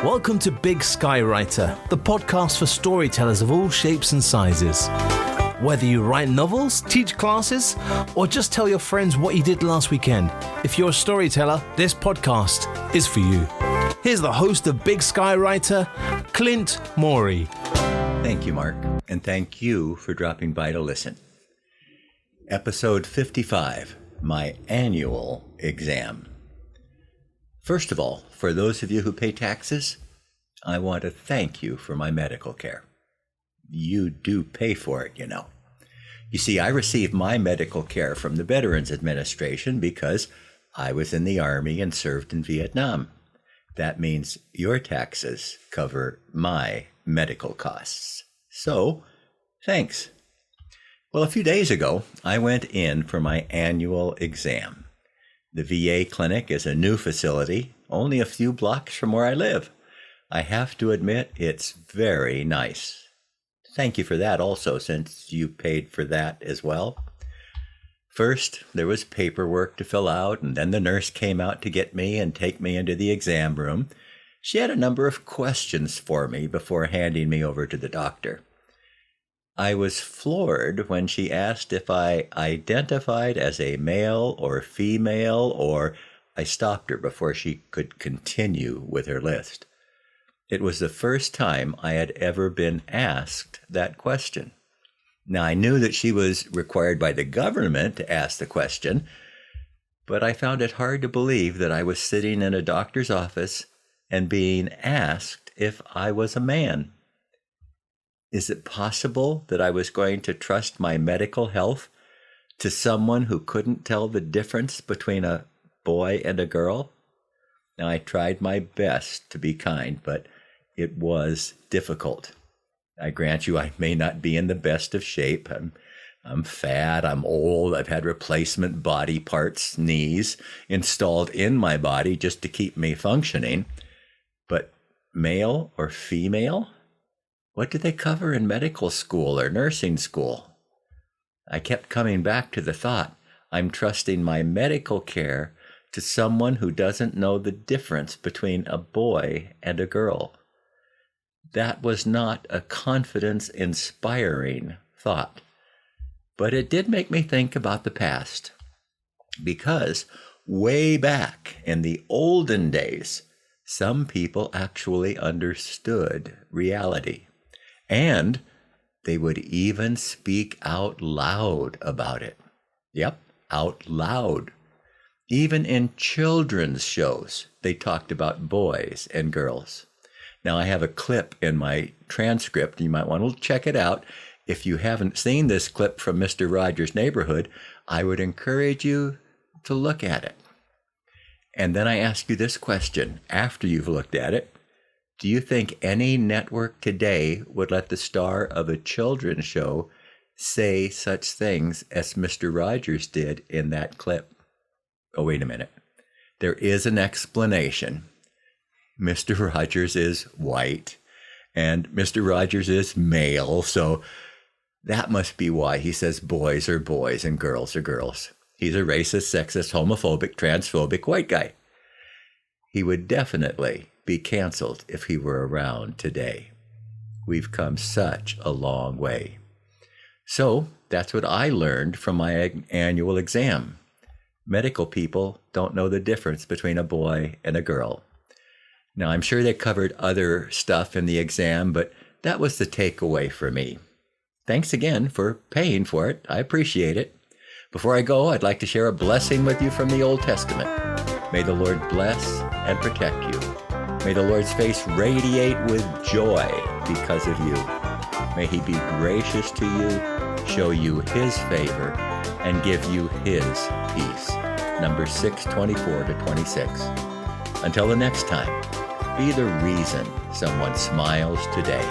Welcome to Big Skywriter, the podcast for storytellers of all shapes and sizes. Whether you write novels, teach classes, or just tell your friends what you did last weekend, if you're a storyteller, this podcast is for you. Here's the host of Big Skywriter, Clint Morey. Thank you, Mark, and thank you for dropping by to listen. Episode 55, my annual exam. First of all, for those of you who pay taxes, I want to thank you for my medical care. You do pay for it, you know. You see, I received my medical care from the Veterans Administration because I was in the Army and served in Vietnam. That means your taxes cover my medical costs. So, thanks. Well, a few days ago, I went in for my annual exam. The VA clinic is a new facility, only a few blocks from where I live. I have to admit, it's very nice. Thank you for that also, since you paid for that as well. First, there was paperwork to fill out, and then the nurse came out to get me and take me into the exam room. She had a number of questions for me before handing me over to the doctor. I was floored when she asked if I identified as a male or female, or I stopped her before she could continue with her list. It was the first time I had ever been asked that question. Now, I knew that she was required by the government to ask the question, but I found it hard to believe that I was sitting in a doctor's office and being asked if I was a man. Is it possible that I was going to trust my medical health to someone who couldn't tell the difference between a boy and a girl? Now, I tried my best to be kind, but it was difficult. I grant you, I may not be in the best of shape. I'm fat, I'm old, I've had replacement body parts, knees, installed in my body just to keep me functioning. But male or female? What do they cover in medical school or nursing school? I kept coming back to the thought, I'm trusting my medical care to someone who doesn't know the difference between a boy and a girl. That was not a confidence-inspiring thought, but it did make me think about the past, because way back in the olden days, some people actually understood reality, and they would even speak out loud about it. Yep, out loud. Even in children's shows, they talked about boys and girls. Now, I have a clip in my transcript. You might want to check it out. If you haven't seen this clip from Mr. Rogers' Neighborhood, I would encourage you to look at it. And then I ask you this question after you've looked at it. Do you think any network today would let the star of a children's show say such things as Mr. Rogers did in that clip? Oh, wait a minute. There is an explanation. Mr. Rogers is white, and Mr. Rogers is male, so that must be why he says boys are boys and girls are girls. He's a racist, sexist, homophobic, transphobic white guy. He would definitely be canceled if he were around today. We've come such a long way. So that's what I learned from my annual exam. Medical people don't know the difference between a boy and a girl. Now, I'm sure they covered other stuff in the exam, but that was the takeaway for me. Thanks again for paying for it. I appreciate it. Before I go, I'd like to share a blessing with you from the Old Testament. May the Lord bless and protect you. May the Lord's face radiate with joy because of you. May he be gracious to you, show you his favor, and give you his peace. Numbers 6:24-26. Until the next time, be the reason someone smiles today.